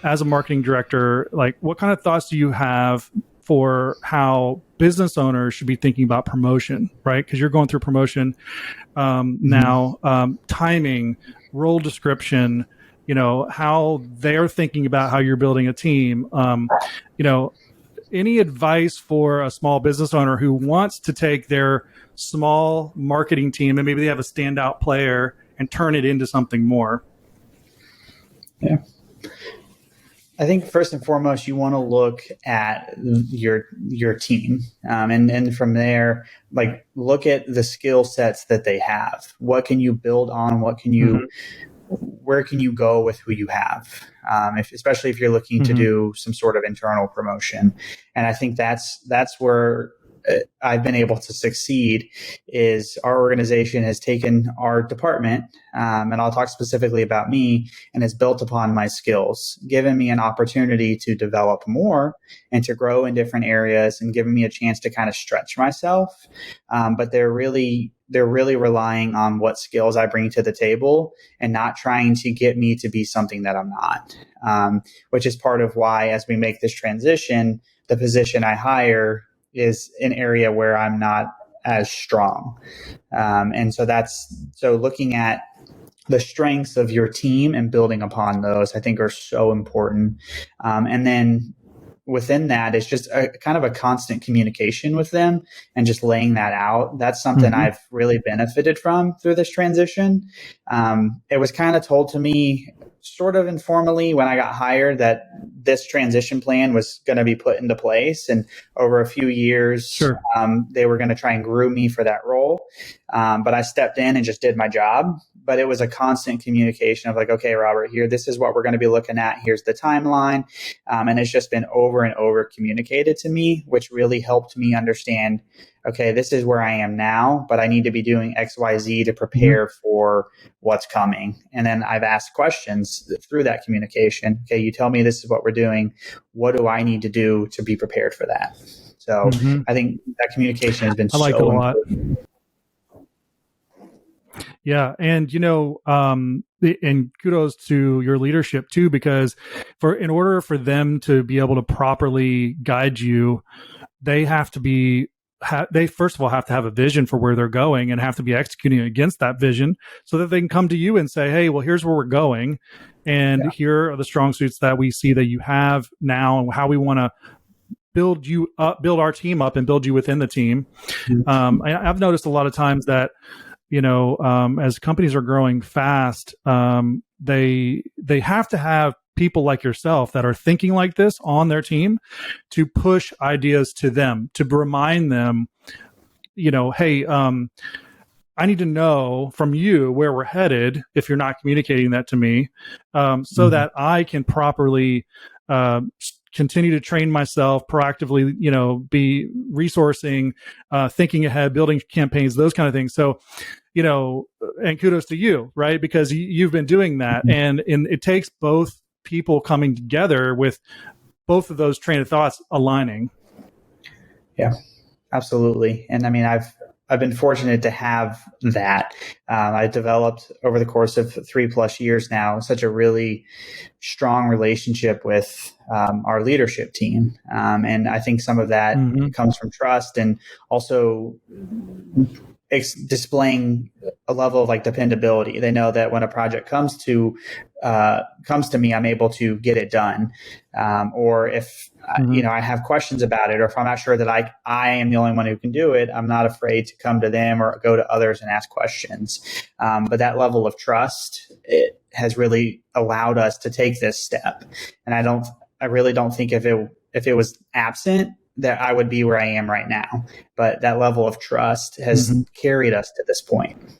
as a marketing director, like what kind of thoughts do you have for how business owners should be thinking about promotion, right? Because you're going through promotion now, timing, role description, how they're thinking about how you're building a team. Any advice for a small business owner who wants to take their small marketing team and maybe they have a standout player and turn it into something more? Yeah. I think first and foremost, you want to look at your team, and from there, like look at the skill sets that they have. What can you build on? What can you, where can you go with who you have? Especially if you're looking to do some sort of internal promotion, and I think that's where I've been able to succeed is our organization has taken our department, and I'll talk specifically about me, and has built upon my skills, given me an opportunity to develop more and to grow in different areas and given me a chance to kind of stretch myself. But they're really relying on what skills I bring to the table and not trying to get me to be something that I'm not, which is part of why as we make this transition, the position I hire is an area where I'm not as strong. And so looking at the strengths of your team and building upon those, I think are so important. And then within that is just a kind of a constant communication with them and just laying that out. That's something I've really benefited from through this transition. It was kind of told to me sort of informally when I got hired that this transition plan was going to be put into place. And over a few years, they were going to try and groom me for that role. But I stepped in and just did my job. But it was a constant communication of like, okay, Robert, here, this is what we're going to be looking at. Here's the timeline. And it's just been over and over communicated to me, which really helped me understand, okay, this is where I am now, but I need to be doing X, Y, Z to prepare for what's coming. And then I've asked questions through that communication. Okay, you tell me this is what we're doing. What do I need to do to be prepared for that? So I think that communication has been I like so it a lot. important. Yeah. And, and kudos to your leadership too, because in order for them to be able to properly guide you, they have to be, they first of all have to have a vision for where they're going and have to be executing against that vision so that they can come to you and say, hey, well, here's where we're going. And here are the strong suits that we see that you have now and how we want to build you up, build our team up and build you within the team. I've noticed a lot of times that, as companies are growing fast, they have to have people like yourself that are thinking like this on their team to push ideas to them, to remind them, hey, I need to know from you where we're headed if you're not communicating that to me, so that I can properly continue to train myself proactively, be resourcing, thinking ahead, building campaigns, those kind of things. So, and kudos to you, right? Because you've been doing that. And it takes both people coming together with both of those train of thoughts aligning. Yeah, absolutely. And I mean, I've been fortunate to have that. I developed over the course of 3+ years now such a really strong relationship with our leadership team. And I think some of that comes from trust and also displaying a level of like dependability. They know that when a project comes to me, I'm able to get it done. Or if I have questions about it, or if I'm not sure that I am the only one who can do it, I'm not afraid to come to them or go to others and ask questions. But that level of trust, it has really allowed us to take this step. And I really don't think if it was absent, that I would be where I am right now. But that level of trust has carried us to this point.